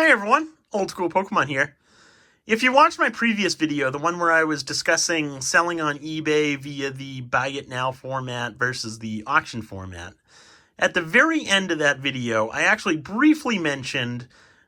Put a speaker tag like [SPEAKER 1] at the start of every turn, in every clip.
[SPEAKER 1] Hi everyone, Old School Pokemon here. If you watched my previous video, the one where I was discussing selling on eBay via the Buy It Now format versus the auction format, at the very end of that video, I actually briefly mentioned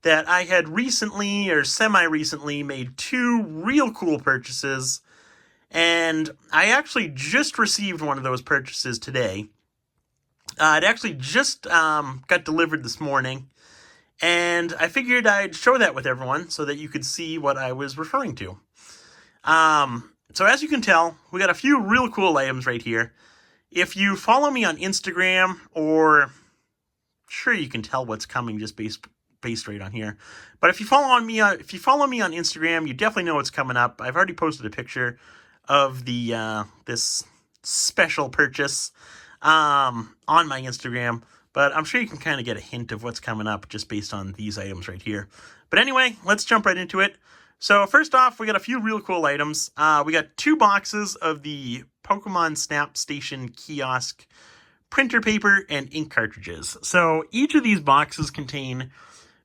[SPEAKER 1] that I had recently, or semi-recently, made two real cool purchases, and I actually just received one of those purchases today. It actually just got delivered this morning. And I figured I'd show that with everyone so that you could see what I was referring to. So as you can tell, we got a few real cool items right here. If you follow me on Instagram, or sure you can tell what's coming just based right on here. But if you follow me on Instagram, you definitely know what's coming up. I've already posted a picture of the this special purchase on my Instagram. But I'm sure you can kind of get a hint of what's coming up just based on these items right here. But anyway, let's jump right into it. So first off, we got a few real cool items. We got 2 boxes of the Pokemon Snap Station Kiosk printer paper and ink cartridges. So each of these boxes contain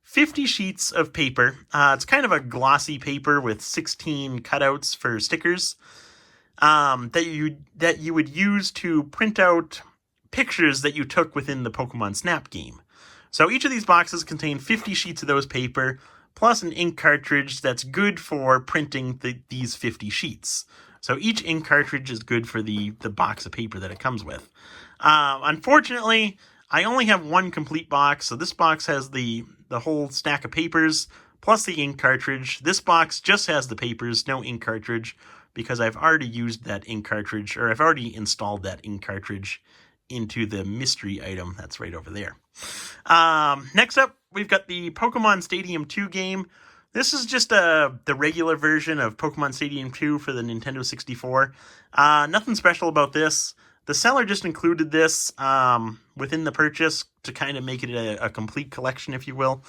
[SPEAKER 1] 50 sheets of paper. It's kind of a glossy paper with 16 cutouts for stickers that you would use to print out pictures that you took within the Pokemon Snap game. So each of these boxes contain 50 sheets of those paper, plus an ink cartridge that's good for printing these 50 sheets. So each ink cartridge is good for the box of paper that it comes with. Unfortunately, I only have one complete box, so this box has the whole stack of papers, plus the ink cartridge. This box just has the papers, no ink cartridge, because I've already used that ink cartridge, or I've already installed that ink cartridge into the mystery item that's right over there. Next up, we've got the Pokemon Stadium 2 game. This is just the regular version of Pokemon Stadium 2 for the Nintendo 64. Nothing special about this. The seller just included this within the purchase to kind of make it a complete collection, if you will.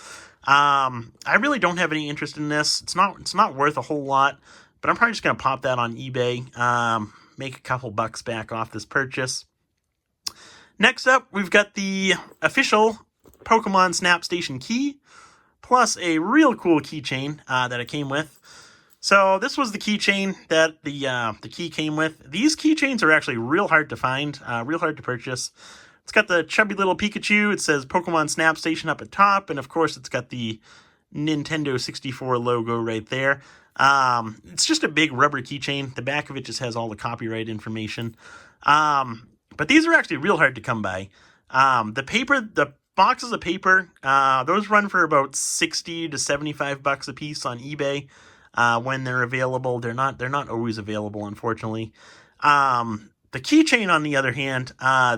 [SPEAKER 1] I really don't have any interest in this. It's not worth a whole lot, but I'm probably just going to pop that on eBay, make a couple bucks back off this purchase. Next up, we've got the official Pokemon Snap Station key, plus a real cool keychain that it came with. So this was the keychain that the key came with. These keychains are actually real hard to find, real hard to purchase. It's got the chubby little Pikachu. It says Pokemon Snap Station up at top, and of course it's got the Nintendo 64 logo right there. It's just a big rubber keychain. The back of it just has all the copyright information. But these are actually real hard to come by. The boxes of paper, those run for about 60 to 75 bucks a piece on eBay when they're available. They're not always available, unfortunately. The keychain, on the other hand,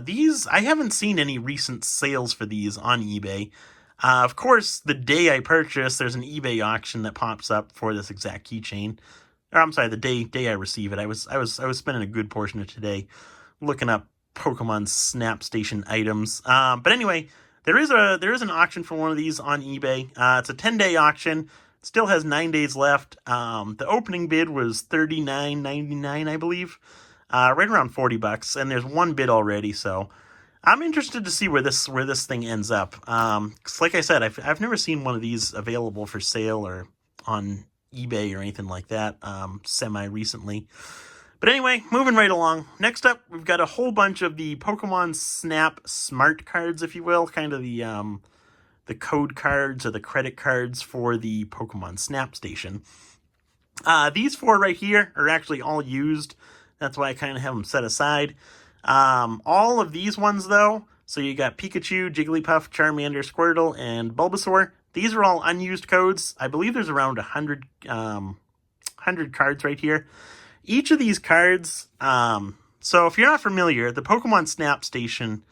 [SPEAKER 1] these I haven't seen any recent sales for these on eBay. Of course, the day I purchase, there's an eBay auction that pops up for this exact keychain. Or I'm sorry, the day I receive it. I was spending a good portion of today looking up Pokemon Snap Station items. But anyway, there is an auction for one of these on eBay. It's a 10-day auction. It still has 9 days left. The opening bid was $39.99, I believe. Right around 40 bucks, and there's one bid already, so I'm interested to see where this thing ends up. 'Cause like I said, I've never seen one of these available for sale or on eBay or anything like that semi-recently. But anyway, moving right along. Next up, we've got a whole bunch of the Pokemon Snap Smart Cards, if you will, kind of the code cards or the credit cards for the Pokemon Snap Station. These 4 right here are actually all used. That's why I kind of have them set aside. All of these ones, though, so you got Pikachu, Jigglypuff, Charmander, Squirtle, and Bulbasaur. These are all unused codes. I believe there's around 100 cards right here. Each of these cards, so if you're not familiar, the Pokemon Snap Station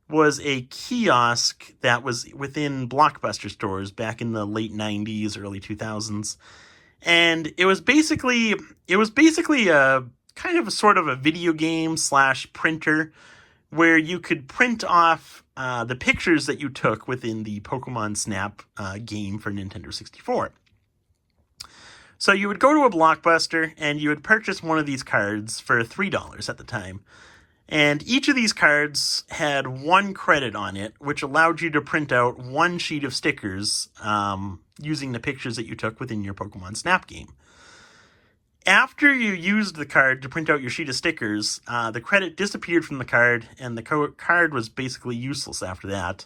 [SPEAKER 1] was a kiosk that was within Blockbuster stores back in the late 90s, early 2000s. And it was basically a kind of a sort of a video game / printer where you could print off the pictures that you took within the Pokemon Snap game for Nintendo 64. So you would go to a Blockbuster and you would purchase one of these cards for $3 at the time. And each of these cards had 1 credit on it, which allowed you to print out 1 sheet of stickers using the pictures that you took within your Pokemon Snap game. After you used the card to print out your sheet of stickers, the credit disappeared from the card, and the card was basically useless after that.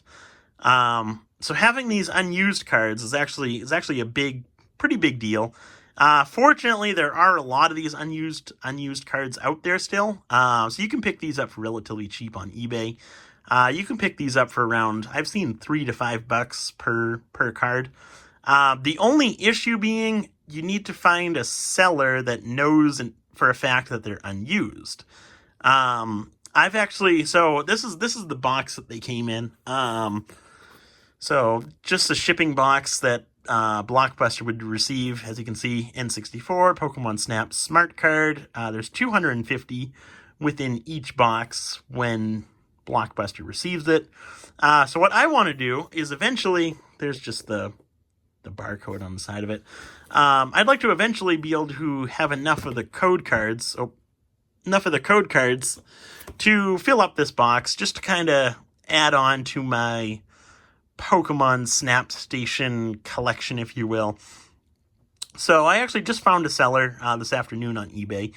[SPEAKER 1] So having these unused cards is actually a pretty big deal. Fortunately, there are a lot of these unused cards out there still. So you can pick these up for relatively cheap on eBay. You can pick these up for around, I've seen $3 to $5 per card. The only issue being you need to find a seller that knows for a fact that they're unused. I've actually, so this is the box that they came in. So just a shipping box that Blockbuster would receive. As you can see, N64, Pokemon Snap Smart Card. There's 250 within each box when Blockbuster receives it. So what I want to do is eventually, there's just the barcode on the side of it. I'd like to eventually be able to have enough of the code cards to fill up this box, just to kind of add on to my Pokemon Snap Station collection, if you will. So I actually just found a seller this afternoon on eBay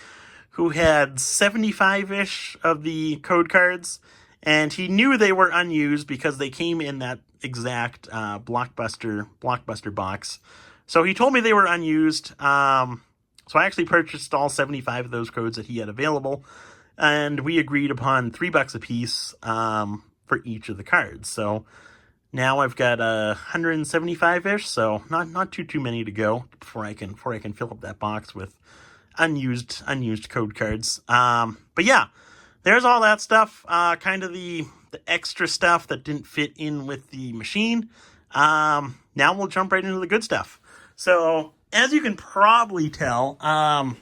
[SPEAKER 1] who had 75-ish of the code cards, and he knew they were unused because they came in that exact Blockbuster box. So he told me they were unused. So I actually purchased all 75 of those codes that he had available, and we agreed upon $3 a piece for each of the cards. So now I've got 175-ish, so not too many to go before I can fill up that box with unused code cards. But yeah, there's all that stuff. Kind of the extra stuff that didn't fit in with the machine. Now we'll jump right into the good stuff. So as you can probably tell,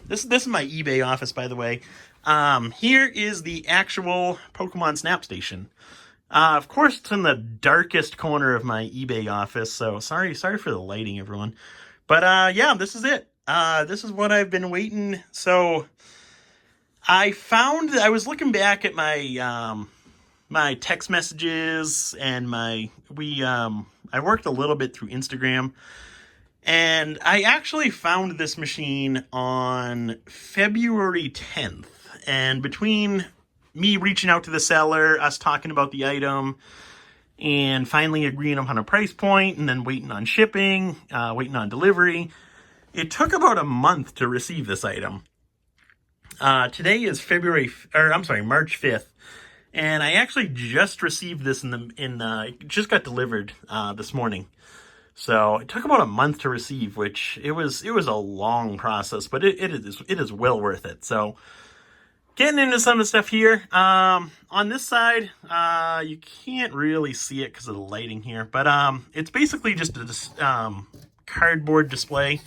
[SPEAKER 1] this is my eBay office, by the way. Here is the actual Pokemon Snap Station. Of course, it's in the darkest corner of my eBay office, so sorry for the lighting, everyone. But yeah, this is it. This is what I've been waiting. So I was looking back at my my text messages and I worked a little bit through Instagram, and I actually found this machine on February 10th. And between me reaching out to the seller, us talking about the item, and finally agreeing upon a price point, and then waiting on shipping, waiting on delivery, it took about a month to receive this item. Today is March 5th, and I actually just received this it just got delivered this morning. So it took about a month to receive, which it was a long process, but it is well worth it. So getting into some of the stuff here, on this side, you can't really see it because of the lighting here, but it's basically just a cardboard display.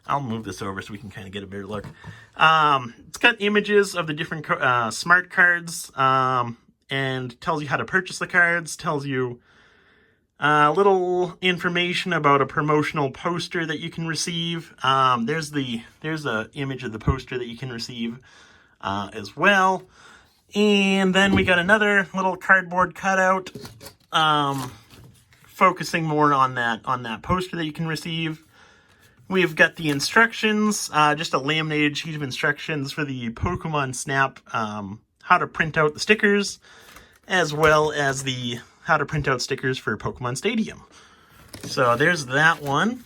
[SPEAKER 1] I'll move this over so we can kind of get a better look. It's got images of the different smart cards, and tells you how to purchase the cards, tells you a little information about a promotional poster that you can receive. There's a image of the poster that you can receive as well. And then we got another little cardboard cutout, focusing more on that poster that you can receive. We've got the instructions, just a laminated sheet of instructions for the Pokemon Snap, how to print out the stickers, as well as the how to print out stickers for Pokemon Stadium. So there's that one.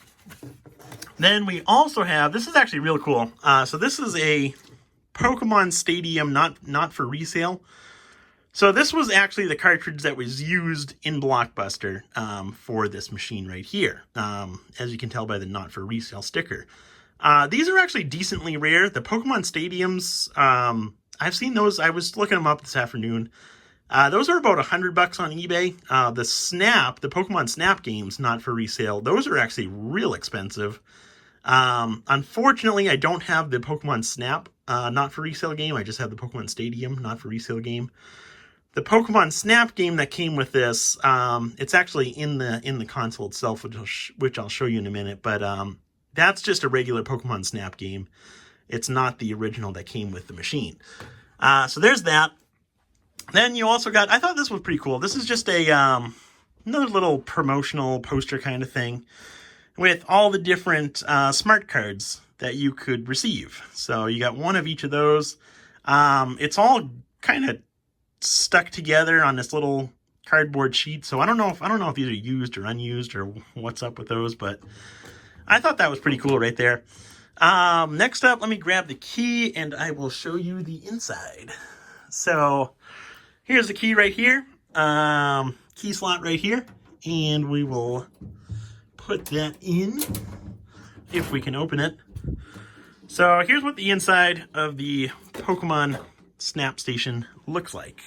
[SPEAKER 1] Then we also have, this is actually real cool. So this is a Pokemon Stadium, not for resale. So this was actually the cartridge that was used in Blockbuster for this machine right here, as you can tell by the not for resale sticker. These are actually decently rare. The Pokemon Stadiums, I've seen those. I was looking them up this afternoon. Those are about $100 on eBay. The Pokemon Snap games, not for resale, those are actually real expensive. Unfortunately, I don't have the Pokemon Snap not for resale game. I just have the Pokemon Stadium not for resale game. The Pokemon Snap game that came with this, it's actually in the console itself, which I'll show you in a minute. But that's just a regular Pokemon Snap game. It's not the original that came with the machine. So there's that. Then you also got, I thought this was pretty cool. This is just a another little promotional poster kind of thing with all the different smart cards that you could receive. So you got one of each of those. It's all kind of stuck together on this little cardboard sheet. So I don't know if these are used or unused or what's up with those, but I thought that was pretty cool right there. Next up, let me grab the key and I will show you the inside. So here's the key right here. Key slot right here. And we will put that in if we can open it. So here's what the inside of the Pokemon Snap Station looks like.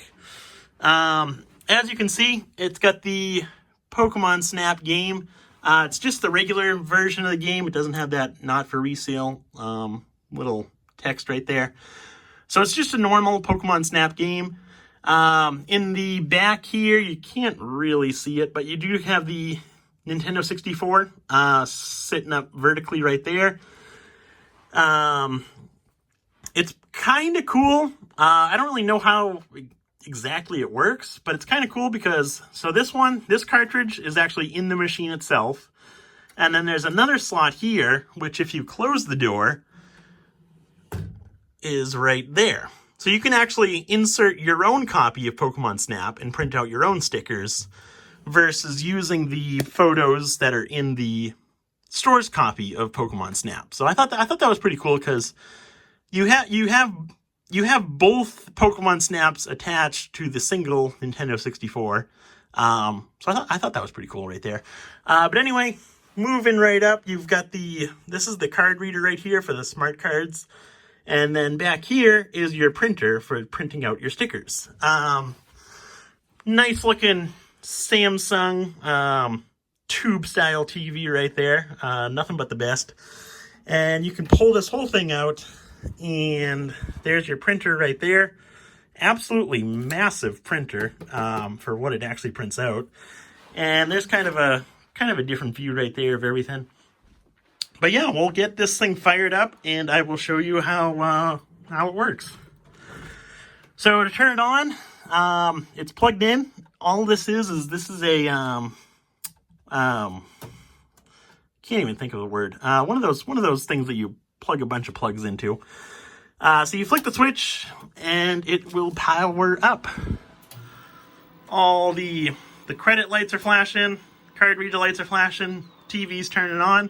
[SPEAKER 1] As you can see, it's got the Pokemon Snap game. It's just the regular version of the game. It doesn't have that not for resale little text right there. So it's just a normal Pokemon Snap game. In the back here, you can't really see it, but you do have the Nintendo 64 sitting up vertically right there. It's kind of cool. I don't really know how exactly it works, but it's kind of cool because, so this cartridge is actually in the machine itself. And then there's another slot here, which if you close the door, is right there. So you can actually insert your own copy of Pokemon Snap and print out your own stickers versus using the photos that are in the store's copy of Pokemon Snap. So I thought that was pretty cool because you have both Pokemon Snaps attached to the single Nintendo 64. So I thought that was pretty cool right there. But anyway, moving right up, you've got this is the card reader right here for the smart cards. And then back here is your printer for printing out your stickers. Nice looking Samsung tube style TV right there. Nothing but the best. And you can pull this whole thing out and there's your printer right there. Absolutely massive printer for what it actually prints out. And there's kind of a different view right there of everything. But yeah, we'll get this thing fired up and I will show you how it works. So to turn it on, it's plugged in. All this is a can't even think of the word. One of those things that you plug a bunch of plugs into. So you flick the switch and it will power up. All the credit lights are flashing, card reader lights are flashing, TV's turning on.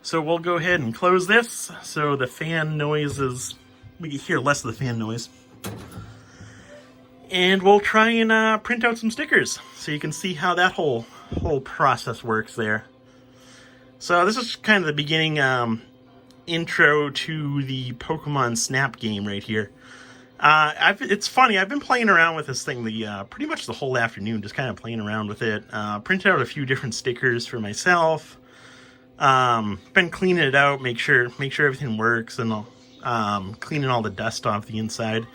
[SPEAKER 1] So we'll go ahead and close this so the fan noise we can hear less of the fan noise. And we'll try and print out some stickers so you can see how that whole process works there. So this is kind of the beginning intro to the Pokemon Snap game right here. It's funny, I've been playing around with this thing pretty much the whole afternoon, just kind of playing around with it. Printed out a few different stickers for myself. Been cleaning it out, make sure everything works, and cleaning all the dust off the inside.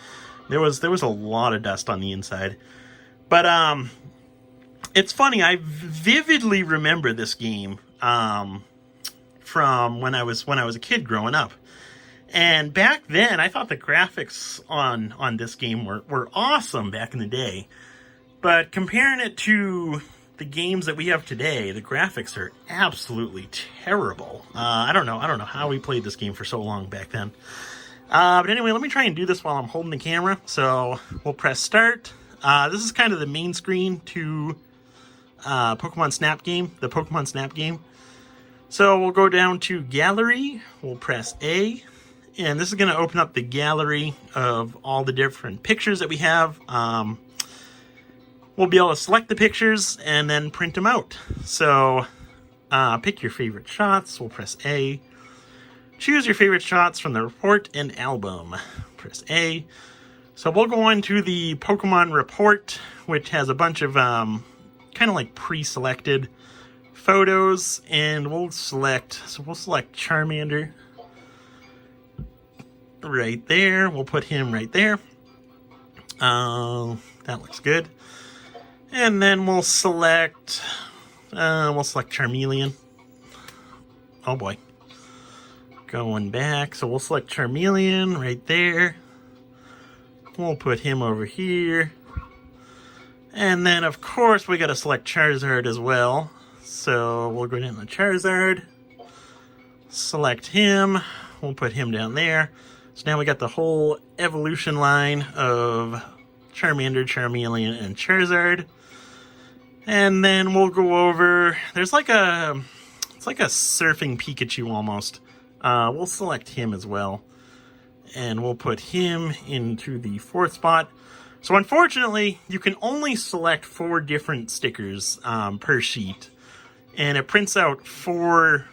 [SPEAKER 1] There was a lot of dust on the inside, but it's funny. I vividly remember this game from when I was a kid growing up, and back then I thought the graphics on this game were awesome back in the day. But comparing it to the games that we have today, the graphics are absolutely terrible. I don't know how we played this game for so long back then. But anyway, let me try and do this while I'm holding the camera. So we'll press start. This is kind of the main screen to Pokemon Snap game, the Pokemon Snap game. So we'll go down to gallery. We'll press A. And this is going to open up the gallery of all the different pictures that we have. We'll be able to select the pictures and then print them out. So pick your favorite shots. We'll press A. Choose your favorite shots from the report and album. Press A. So we'll go on to the Pokemon report, which has a bunch of kind of like pre-selected photos, and we'll select Charmander right there. We'll put him right there. That looks good. And then we'll select Charmeleon. Oh boy. Going back, so we'll select Charmeleon right there. We'll put him over here. And then, of course, we got to select Charizard as well. So we'll go down to Charizard, select him, we'll put him down there. So now we got the whole evolution line of Charmander, Charmeleon, and Charizard. And then we'll go over, there's like it's like a surfing Pikachu almost. We'll select him as well. And we'll put him into the 4th spot. So unfortunately, you can only select 4 different stickers per sheet. And it prints out four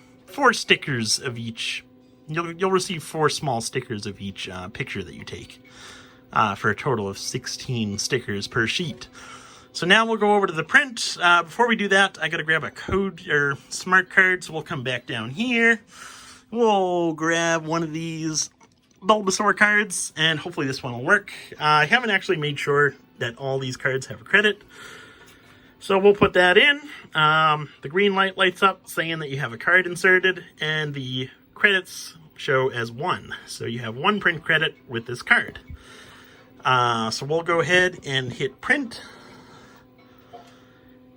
[SPEAKER 1] stickers of each. You'll receive 4 small stickers of each picture that you take. For a total of 16 stickers per sheet. So now we'll go over to the print. Before we do that, I gotta grab a code or smart card, so we'll come back down here. We'll grab one of these Bulbasaur cards, and hopefully this one will work. I haven't actually made sure that all these cards have a credit. So we'll put that in. The green light lights up saying that you have a card inserted, and the credits show as 1. So you have 1 print credit with this card. So we'll go ahead and hit print.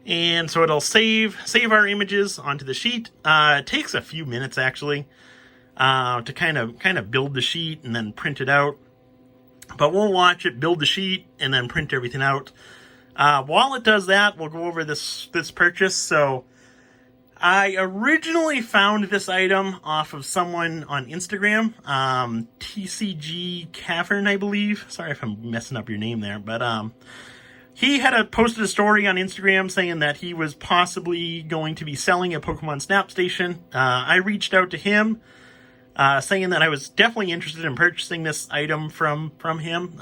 [SPEAKER 1] And so it'll save our images onto the sheet. It takes a few minutes actually to kind of build the sheet and then print it out. But we'll watch it build the sheet and then print everything out. While it does that, we'll go over this purchase. So I originally found this item off of someone on Instagram, TCG Cavern, I believe. Sorry if I'm messing up your name there, but he had posted a story on Instagram saying that he was possibly going to be selling a Pokemon Snap Station. I reached out to him, saying that I was definitely interested in purchasing this item from him.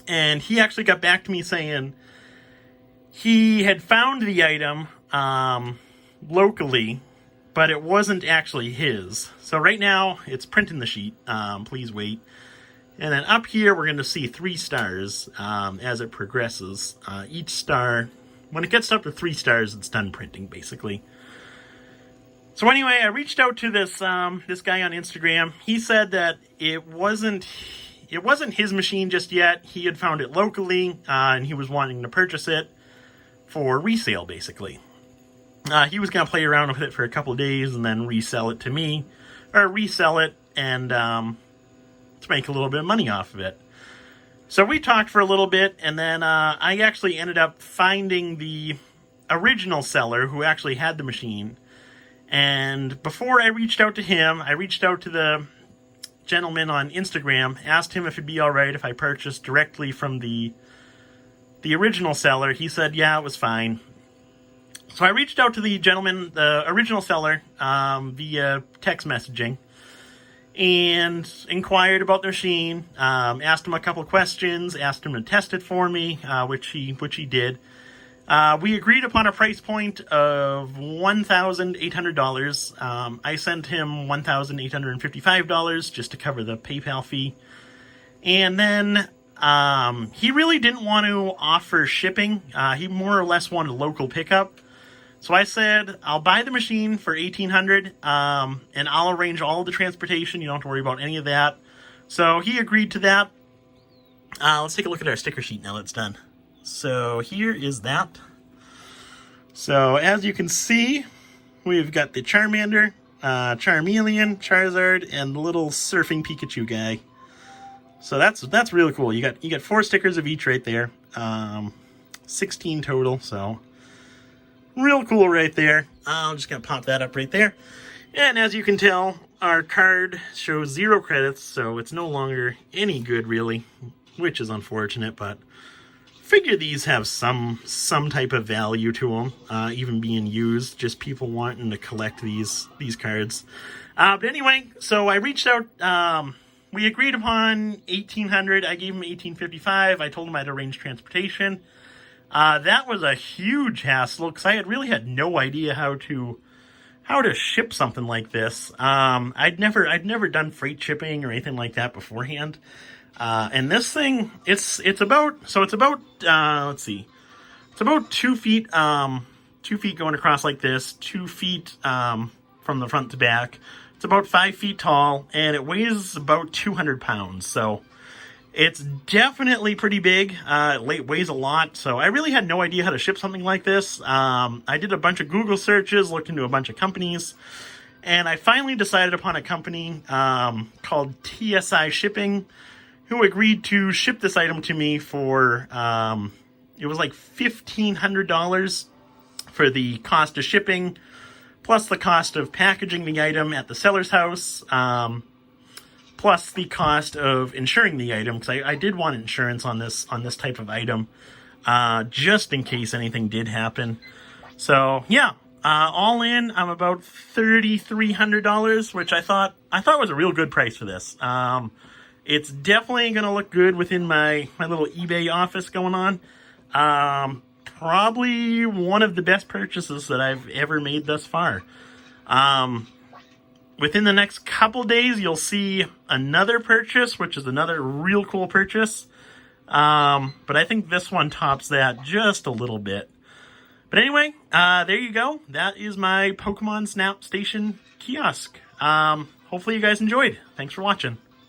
[SPEAKER 1] And he actually got back to me saying he had found the item locally, but it wasn't actually his. So right now, it's printing the sheet. Please wait. And then up here, we're going to see 3 stars as it progresses. Each star, when it gets up to 3 stars, it's done printing, basically. So anyway, I reached out to this guy on Instagram. He said that it wasn't his machine just yet. He had found it locally, and he was wanting to purchase it for resale, basically. He was going to play around with it for a couple of days and then resell it to me, or resell it and to make a little bit of money off of it. So we talked for a little bit, and then I actually ended up finding the original seller who actually had the machine. And before I reached out to him, I reached out to the gentleman on Instagram, asked him if it'd be alright if I purchased directly from the original seller. He said, yeah, it was fine. So I reached out to the gentleman, the original seller, via text messaging, and inquired about the machine, asked him a couple questions, asked him to test it for me, which he did. We agreed upon a price point of $1,800. I sent him $1,855 just to cover the PayPal fee. And then he really didn't want to offer shipping. He more or less wanted local pickup. So I said, I'll buy the machine for $1,800, and I'll arrange all the transportation. You don't have to worry about any of that. So he agreed to that. Let's take a look at our sticker sheet now that it's done. So here is that. So as you can see, we've got the Charmander, Charmeleon, Charizard, and the little surfing Pikachu guy. So that's really cool. You got 4 stickers of each right there. 16 total, so real cool right there. I'm just gonna pop that up right there. And as you can tell, our card shows 0 credits, so it's no longer any good really, which is unfortunate, but figure these have some type of value to them, even being used, just people wanting to collect these cards. But anyway, so I reached out, we agreed upon $1,800, I gave him $1,855, I told him I'd arrange transportation. That was a huge hassle, because I really had no idea how to ship something like this. I'd never done freight shipping or anything like that beforehand. And this thing, it's about let's see, it's about 2 feet, 2 feet going across like this, 2 feet, from the front to back. It's about 5 feet tall, and it weighs about 200 pounds. So It's definitely pretty big. It weighs a lot, so I really had no idea how to ship something like this. I did a bunch of Google searches, looked into a bunch of companies, and I finally decided upon a company called TSI Shipping, who agreed to ship this item to me for, it was like $1,500 for the cost of shipping, plus the cost of packaging the item at the seller's house, plus the cost of insuring the item, because I did want insurance on this type of item, just in case anything did happen. So yeah, all in, I'm about $3,300, which I thought was a real good price for this. It's definitely going to look good within my little eBay office going on. Probably one of the best purchases that I've ever made thus far. Within the next couple days, you'll see another purchase, which is another real cool purchase. But I think this one tops that just a little bit. But anyway, there you go. That is my Pokemon Snap Station kiosk. Hopefully you guys enjoyed. Thanks for watching.